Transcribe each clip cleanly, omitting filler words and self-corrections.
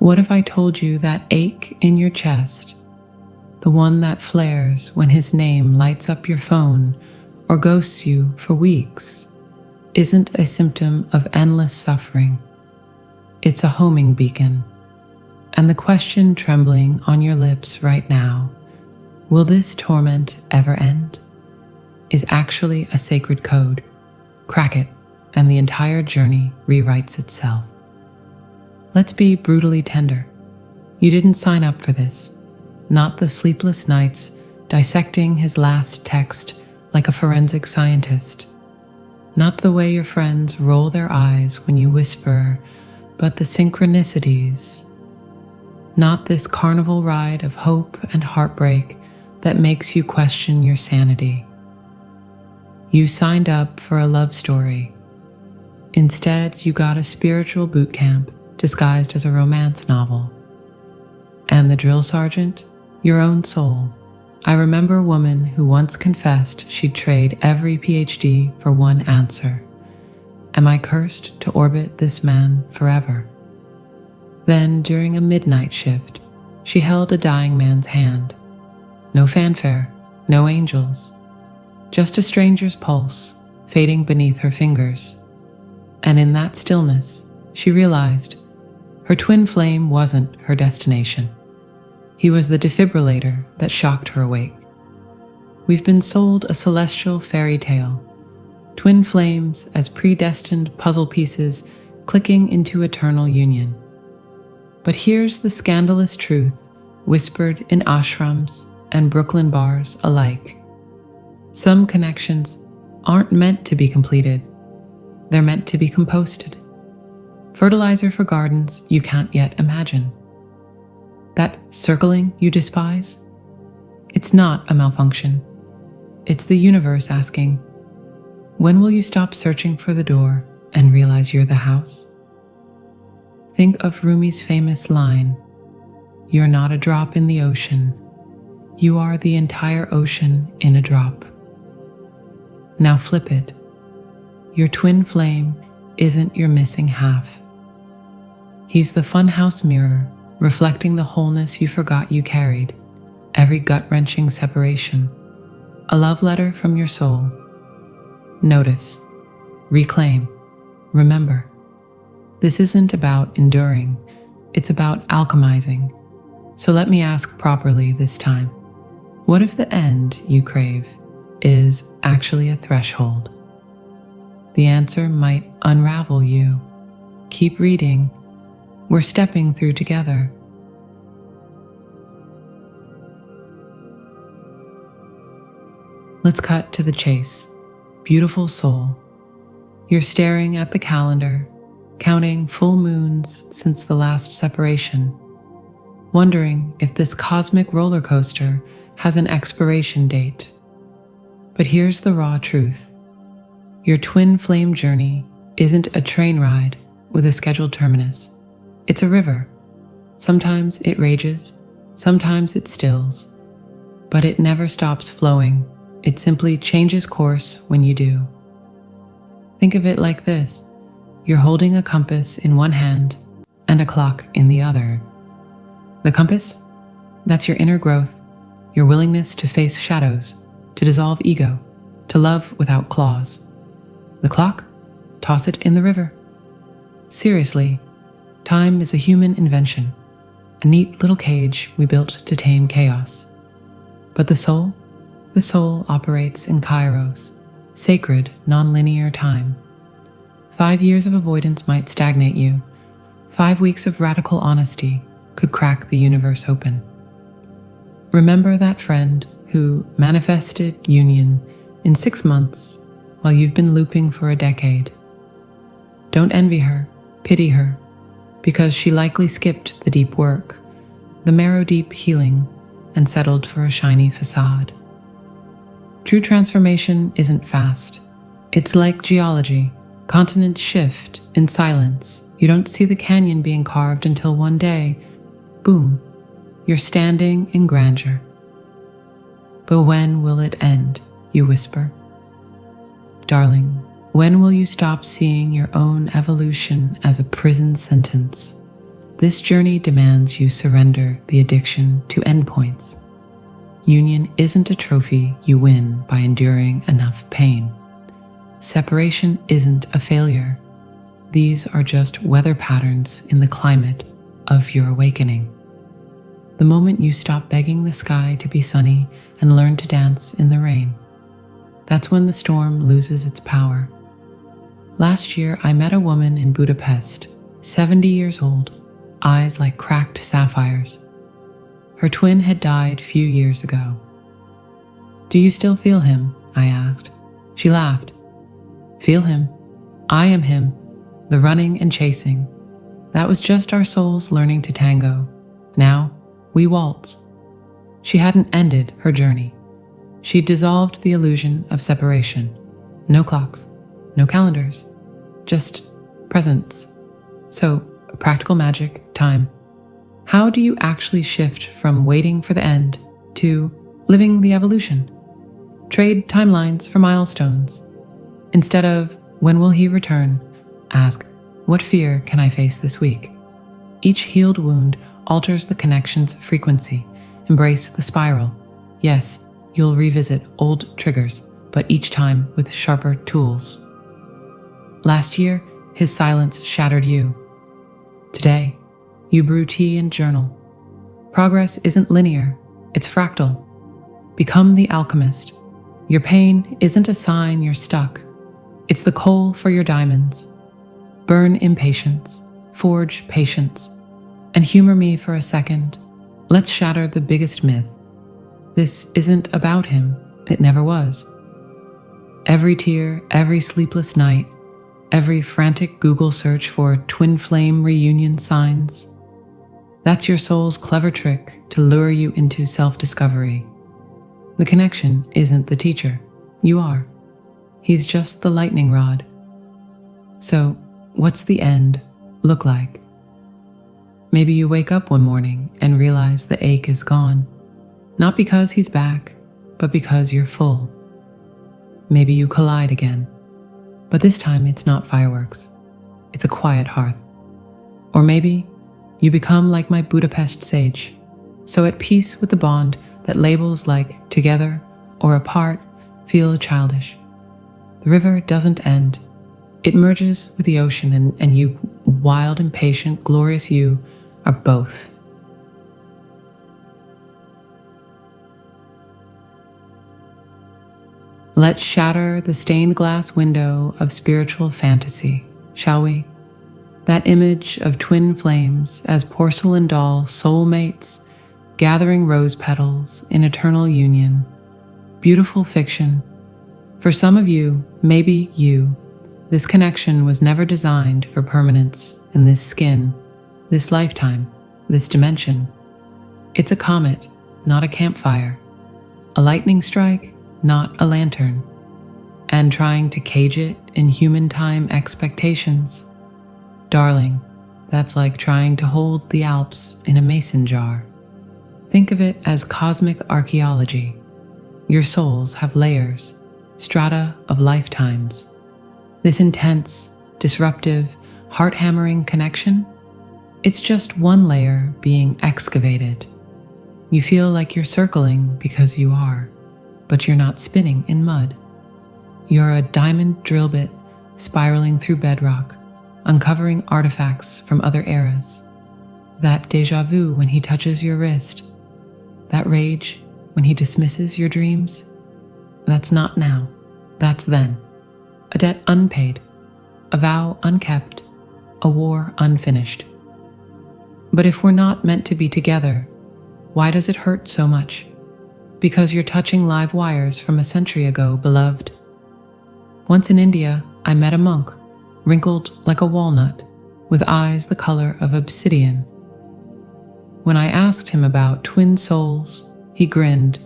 What if I told you that ache in your chest, the one that flares when his name lights up your phone or ghosts you for weeks, isn't a symptom of endless suffering? It's a homing beacon. And the question trembling on your lips right now, will this torment ever end, is actually a sacred code. Crack it, and the entire journey rewrites itself. Let's be brutally tender. You didn't sign up for this. Not the sleepless nights dissecting his last text like a forensic scientist. Not the way your friends roll their eyes when you whisper, but the synchronicities. Not this carnival ride of hope and heartbreak that makes you question your sanity. You signed up for a love story. Instead, you got a spiritual boot camp disguised as a romance novel. And the drill sergeant? Your own soul. I remember a woman who once confessed she'd trade every PhD for one answer. Am I cursed to orbit this man forever? Then, during a midnight shift, she held a dying man's hand. No fanfare, no angels, just a stranger's pulse fading beneath her fingers. And in that stillness, she realized her twin flame wasn't her destination. He was the defibrillator that shocked her awake. We've been sold a celestial fairy tale, twin flames as predestined puzzle pieces clicking into eternal union. But here's the scandalous truth, whispered in ashrams and Brooklyn bars alike. Some connections aren't meant to be completed. They're meant to be composted. Fertilizer for gardens you can't yet imagine. That circling you despise? It's not a malfunction. It's the universe asking, when will you stop searching for the door and realize you're the house? Think of Rumi's famous line, you're not a drop in the ocean, you are the entire ocean in a drop. Now flip it. Your twin flame isn't your missing half. He's the funhouse mirror reflecting the wholeness you forgot you carried, every gut-wrenching separation, a love letter from your soul. Notice, reclaim, remember. This isn't about enduring, it's about alchemizing. So let me ask properly this time. What if the end you crave is actually a threshold? The answer might unravel you. Keep reading. We're stepping through together. Let's cut to the chase. Beautiful soul. You're staring at the calendar, counting full moons since the last separation, wondering if this cosmic roller coaster has an expiration date. But here's the raw truth. Your twin flame journey isn't a train ride with a scheduled terminus. It's a river. Sometimes it rages, sometimes it stills, but it never stops flowing. It simply changes course when you do. Think of it like this. You're holding a compass in one hand and a clock in the other. The compass? That's your inner growth, your willingness to face shadows, to dissolve ego, to love without claws. The clock? Toss it in the river. Seriously, time is a human invention, a neat little cage we built to tame chaos. But the soul operates in kairos, sacred, non-linear time. 5 years of avoidance might stagnate you. 5 weeks of radical honesty could crack the universe open. Remember that friend who manifested union in 6 months while you've been looping for a decade. Don't envy her, pity her, because she likely skipped the deep work, the marrow-deep healing, and settled for a shiny facade. True transformation isn't fast. It's like geology. Continents shift in silence. You don't see the canyon being carved until one day, boom, you're standing in grandeur. But when will it end, you whisper? Darling, when will you stop seeing your own evolution as a prison sentence? This journey demands you surrender the addiction to endpoints. Union isn't a trophy you win by enduring enough pain. Separation isn't a failure. These are just weather patterns in the climate of your awakening. The moment you stop begging the sky to be sunny and learn to dance in the rain, that's when the storm loses its power. Last year, I met a woman in Budapest, 70 years old, eyes like cracked sapphires. Her twin had died a few years ago. "Do you still feel him?" I asked. She laughed. "Feel him? I am him, the running and chasing. That was just our souls learning to tango. Now, we waltz." She hadn't ended her journey. She dissolved the illusion of separation. No clocks, no calendars, just presence. So, practical magic, time. How do you actually shift from waiting for the end to living the evolution? Trade timelines for milestones. Instead of, "When will he return?" ask, "What fear can I face this week?" Each healed wound alters the connection's frequency. Embrace the spiral. Yes, you'll revisit old triggers, but each time with sharper tools. Last year, his silence shattered you. Today, you brew tea and journal. Progress isn't linear, it's fractal. Become the alchemist. Your pain isn't a sign you're stuck. It's the coal for your diamonds. Burn impatience, forge patience, and humor me for a second. Let's shatter the biggest myth. This isn't about him. It never was. Every tear, every sleepless night, every frantic Google search for twin flame reunion signs, that's your soul's clever trick to lure you into self-discovery. The connection isn't the teacher. You are. He's just the lightning rod. So, what's the end look like? Maybe you wake up one morning and realize the ache is gone. Not because he's back, but because you're full. Maybe you collide again, but this time it's not fireworks. It's a quiet hearth. Or maybe you become like my Budapest sage, so at peace with the bond that labels like together or apart feel childish. The river doesn't end. It merges with the ocean, and you, wild, impatient, glorious you, are both. Let's shatter the stained glass window of spiritual fantasy, shall we? That image of twin flames as porcelain doll soulmates gathering rose petals in eternal union. Beautiful fiction. For some of you, maybe you, this connection was never designed for permanence in this skin, this lifetime, this dimension. It's a comet, not a campfire. A lightning strike, not a lantern. And trying to cage it in human time expectations. Darling, that's like trying to hold the Alps in a mason jar. Think of it as cosmic archaeology. Your souls have layers, strata of lifetimes. This intense, disruptive, heart-hammering connection, it's just one layer being excavated. You feel like you're circling because you are, but you're not spinning in mud. You're a diamond drill bit spiraling through bedrock, uncovering artifacts from other eras. That déjà vu when he touches your wrist. That rage when he dismisses your dreams. That's not now, that's then. A debt unpaid, a vow unkept, a war unfinished. But if we're not meant to be together, why does it hurt so much? Because you're touching live wires from a century ago, beloved. Once in India, I met a monk, wrinkled like a walnut, with eyes the color of obsidian. When I asked him about twin souls, he grinned.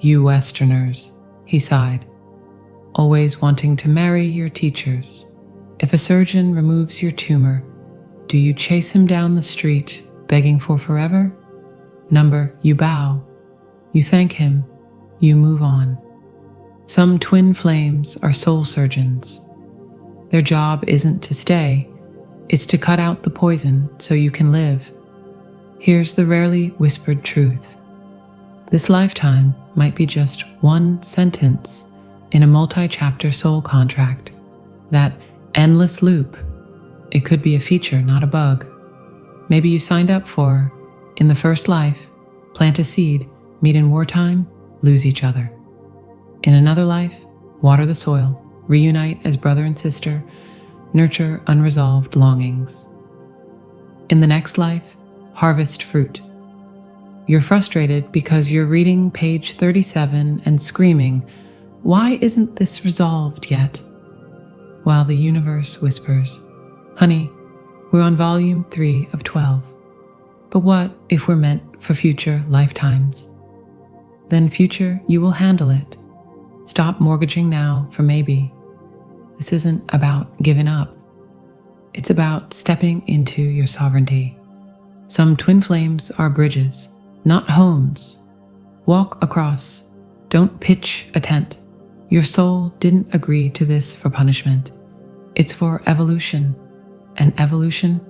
"You Westerners," he sighed, "always wanting to marry your teachers. If a surgeon removes your tumor, do you chase him down the street, begging for forever? Number, you bow. You thank him. You move on. Some twin flames are soul surgeons. Their job isn't to stay, It's to cut out the poison so you can live. Here's the rarely whispered truth. This lifetime might be just one sentence in a multi-chapter soul contract. That endless loop. It could be a feature, not a bug. Maybe you signed up for, in the first life, plant a seed, meet in wartime, lose each other. In another life, water the soil, reunite as brother and sister, nurture unresolved longings. In the next life, harvest fruit. You're frustrated because you're reading page 37 and screaming, "Why isn't this resolved yet?" While the universe whispers, "Honey, we're on volume 3 of 12. But what if we're meant for future lifetimes? Then future, you will handle it. Stop mortgaging now for maybe. This isn't about giving up. It's about stepping into your sovereignty. Some twin flames are bridges, not homes. Walk across. Don't pitch a tent. Your soul didn't agree to this for punishment. It's for evolution. And evolution,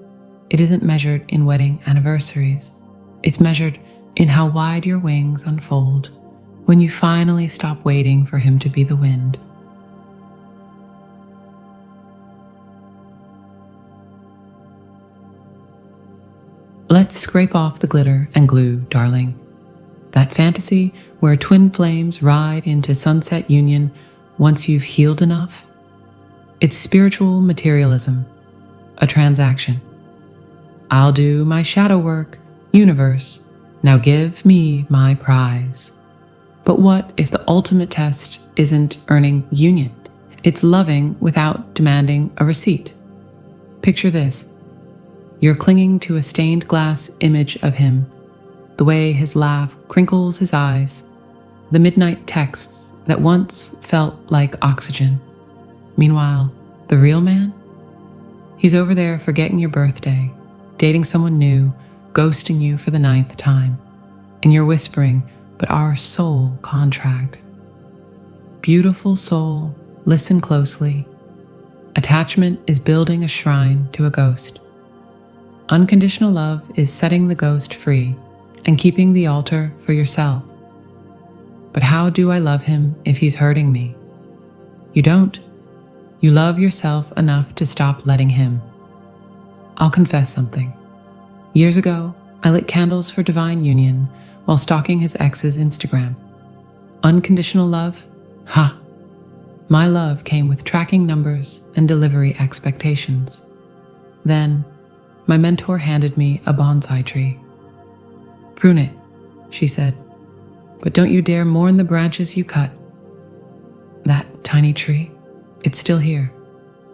it isn't measured in wedding anniversaries. It's measured in how wide your wings unfold when you finally stop waiting for him to be the wind. Let's scrape off the glitter and glue, darling. That fantasy where twin flames ride into sunset union once you've healed enough. It's spiritual materialism, a transaction. I'll do my shadow work, universe. Now give me my prize. But what if the ultimate test isn't earning union? It's loving without demanding a receipt. Picture this. You're clinging to a stained glass image of him, the way his laugh crinkles his eyes, the midnight texts that once felt like oxygen. Meanwhile, the real man? He's over there forgetting your birthday, dating someone new, ghosting you for the 9th time. And you're whispering, but our soul contract. Beautiful soul, listen closely. Attachment is building a shrine to a ghost. Unconditional love is setting the ghost free and keeping the altar for yourself. But how do I love him if he's hurting me? You don't. You love yourself enough to stop letting him. I'll confess something. Years ago, I lit candles for divine union while stalking his ex's Instagram. Unconditional love? Ha! My love came with tracking numbers and delivery expectations. Then, my mentor handed me a bonsai tree. "Prune it," she said, "but don't you dare mourn the branches you cut." That tiny tree, it's still here,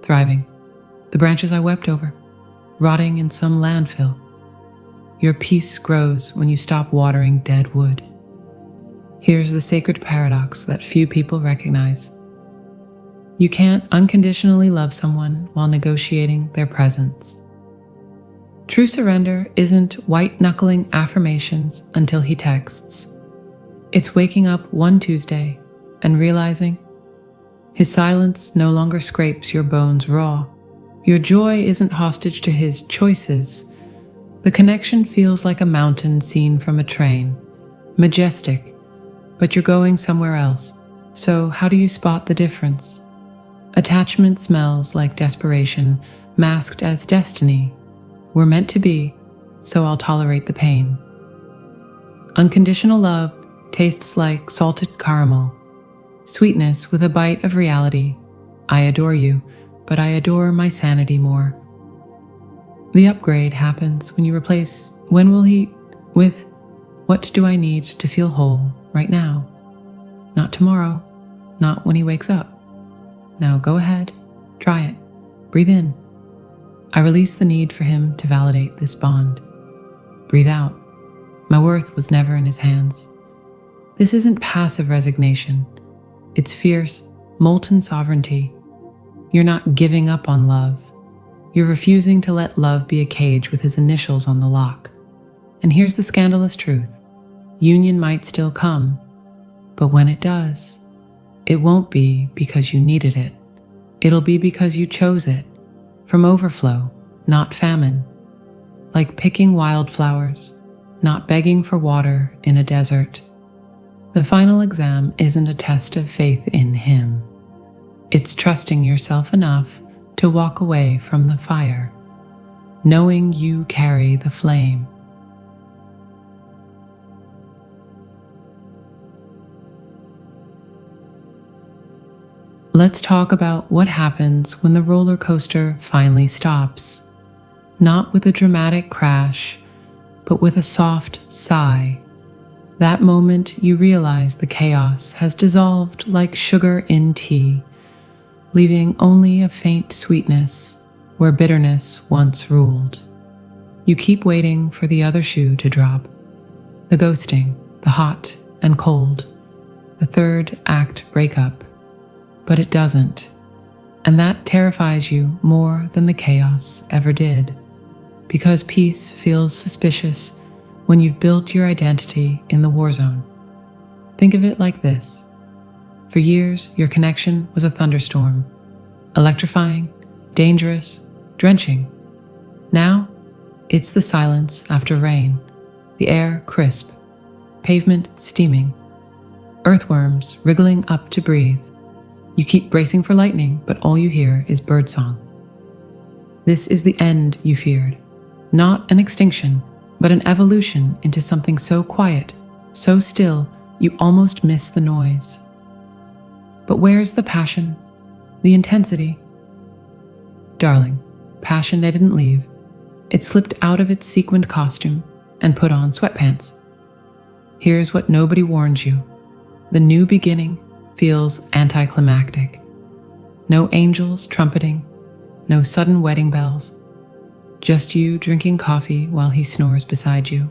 thriving. The branches I wept over, rotting in some landfill. Your peace grows when you stop watering dead wood. Here's the sacred paradox that few people recognize. You can't unconditionally love someone while negotiating their presence. True surrender isn't white-knuckling affirmations until he texts. It's waking up one Tuesday and realizing his silence no longer scrapes your bones raw. Your joy isn't hostage to his choices. The connection feels like a mountain seen from a train, majestic, but you're going somewhere else. So how do you spot the difference? Attachment smells like desperation, masked as destiny. We're meant to be, so I'll tolerate the pain. Unconditional love tastes like salted caramel, sweetness with a bite of reality. I adore you, but I adore my sanity more. The upgrade happens when you replace "when will he" with "what do I need to feel whole right now?" Not tomorrow, not when he wakes up. Now go ahead, try it, breathe in. I release the need for him to validate this bond. Breathe out. My worth was never in his hands. This isn't passive resignation. It's fierce, molten sovereignty. You're not giving up on love. You're refusing to let love be a cage with his initials on the lock. And here's the scandalous truth. Union might still come, but when it does, it won't be because you needed it. It'll be because you chose it. From overflow, not famine, like picking wildflowers, not begging for water in a desert. The final exam isn't a test of faith in Him. It's trusting yourself enough to walk away from the fire, knowing you carry the flame. Let's talk about what happens when the roller coaster finally stops. Not with a dramatic crash, but with a soft sigh. That moment you realize the chaos has dissolved like sugar in tea, leaving only a faint sweetness where bitterness once ruled. You keep waiting for the other shoe to drop, the ghosting, the hot and cold, the third act breakup, but it doesn't, and that terrifies you more than the chaos ever did, because peace feels suspicious when you've built your identity in the war zone. Think of it like this. For years, your connection was a thunderstorm, electrifying, dangerous, drenching. Now, it's the silence after rain, the air crisp, pavement steaming, earthworms wriggling up to breathe. You keep bracing for lightning, but all you hear is birdsong. This is the end you feared, not an extinction, but an evolution into something so quiet, so still, you almost miss the noise. But where's the passion, the intensity? Darling, passion didn't leave. It slipped out of its sequined costume and put on sweatpants. Here's what nobody warns you. The new beginning feels anticlimactic. No angels trumpeting, no sudden wedding bells. Just you drinking coffee while he snores beside you,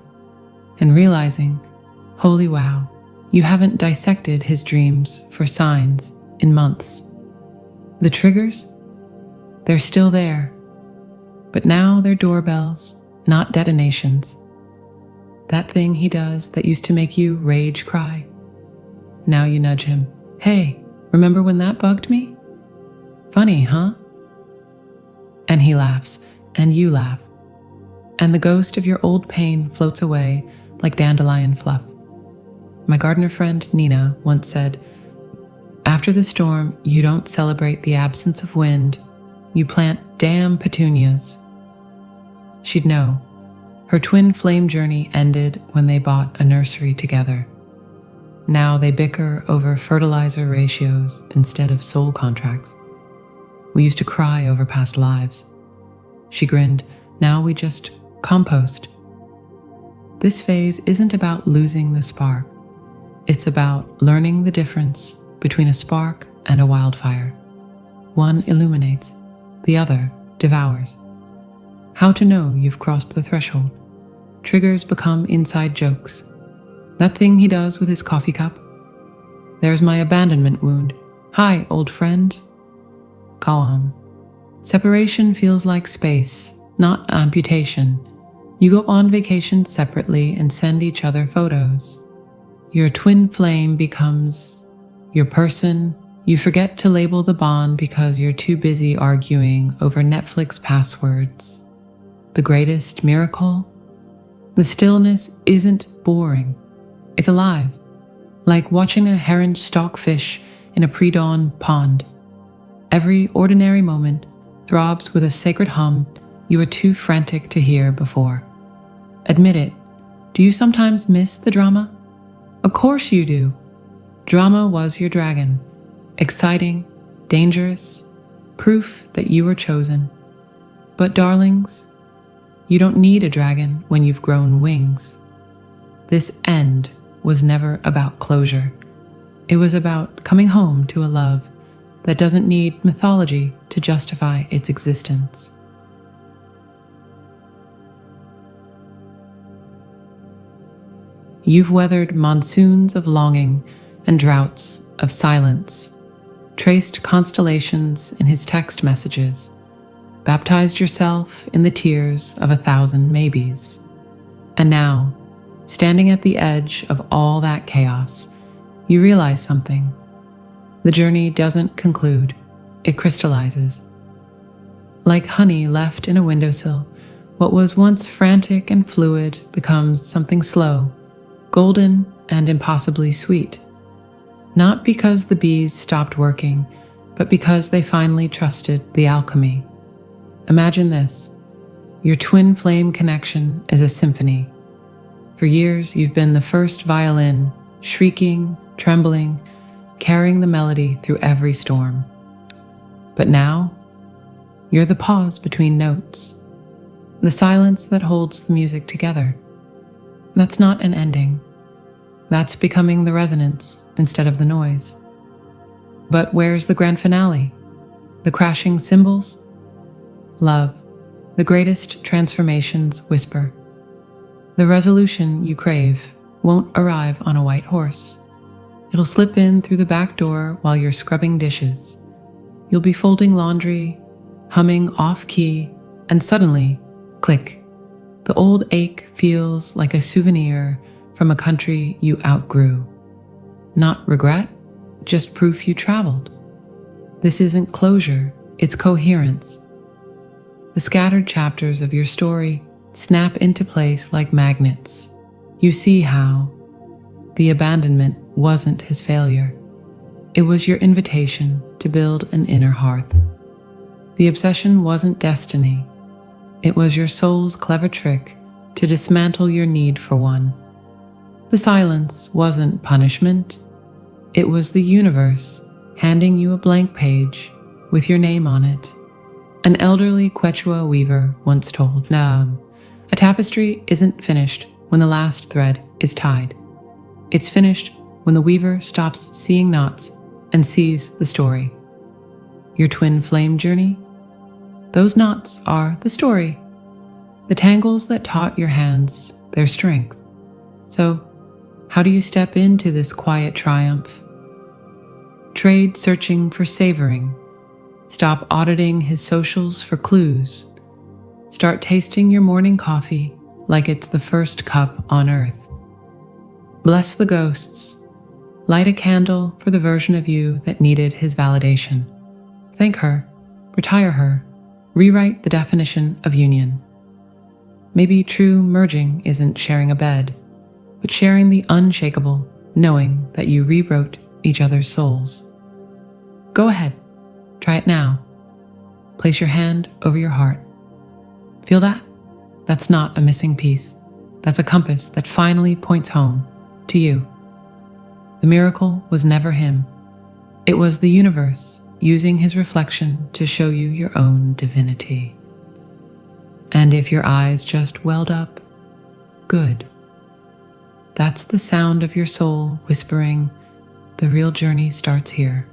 and realizing, holy wow, you haven't dissected his dreams for signs in months. The triggers? They're still there, but now they're doorbells, not detonations. That thing he does that used to make you rage cry. Now you nudge him. Hey, remember when that bugged me? Funny, huh? And he laughs, and you laugh. And the ghost of your old pain floats away like dandelion fluff. My gardener friend Nina once said, after the storm, you don't celebrate the absence of wind, you plant damn petunias. She'd know. Her twin flame journey ended when they bought a nursery together. Now they bicker over fertilizer ratios instead of soul contracts. We used to cry over past lives. She grinned, now we just compost. This phase isn't about losing the spark. It's about learning the difference between a spark and a wildfire. One illuminates, the other devours. How to know you've crossed the threshold. Triggers become inside jokes. That thing he does with his coffee cup. There's my abandonment wound. Hi, old friend. Calm. Separation feels like space, not amputation. You go on vacation separately and send each other photos. Your twin flame becomes your person. You forget to label the bond because you're too busy arguing over Netflix passwords. The greatest miracle? The stillness isn't boring. It's alive, like watching a heron stalk fish in a pre-dawn pond. Every ordinary moment throbs with a sacred hum you were too frantic to hear before. Admit it, do you sometimes miss the drama? Of course you do. Drama was your dragon, exciting, dangerous, proof that you were chosen. But darlings, you don't need a dragon when you've grown wings. This end was never about closure. It was about coming home to a love that doesn't need mythology to justify its existence. You've weathered monsoons of longing and droughts of silence, traced constellations in his text messages, baptized yourself in the tears of 1,000 maybes. And now, standing at the edge of all that chaos, you realize something. The journey doesn't conclude, it crystallizes. Like honey left in a windowsill, what was once frantic and fluid becomes something slow, golden, and impossibly sweet. Not because the bees stopped working, but because they finally trusted the alchemy. Imagine this. Your twin flame connection is a symphony. For years, you've been the first violin, shrieking, trembling, carrying the melody through every storm. But now, you're the pause between notes, the silence that holds the music together. That's not an ending. That's becoming the resonance instead of the noise. But where's the grand finale? The crashing cymbals? Love, the greatest transformations whisper. The resolution you crave won't arrive on a white horse. It'll slip in through the back door while you're scrubbing dishes. You'll be folding laundry, humming off-key, and suddenly, click, the old ache feels like a souvenir from a country you outgrew. Not regret, just proof you traveled. This isn't closure, it's coherence. The scattered chapters of your story snap into place like magnets. You see how the abandonment wasn't his failure. It was your invitation to build an inner hearth. The obsession wasn't destiny. It was your soul's clever trick to dismantle your need for one. The silence wasn't punishment. It was the universe handing you a blank page with your name on it. An elderly Quechua weaver once told, a tapestry isn't finished when the last thread is tied. It's finished when the weaver stops seeing knots and sees the story. Your twin flame journey? Those knots are the story. The tangles that taught your hands their strength. So, how do you step into this quiet triumph? Trade searching for savoring. Stop auditing his socials for clues. Start tasting your morning coffee like it's the first cup on earth. Bless the ghosts. Light a candle for the version of you that needed his validation. Thank her, retire her, rewrite the definition of union. Maybe true merging isn't sharing a bed, but sharing the unshakable, knowing that you rewrote each other's souls. Go ahead, try it now. Place your hand over your heart. Feel that? That's not a missing piece. That's a compass that finally points home to you. The miracle was never him. It was the universe using his reflection to show you your own divinity. And if your eyes just welled up, good. That's the sound of your soul whispering, the real journey starts here.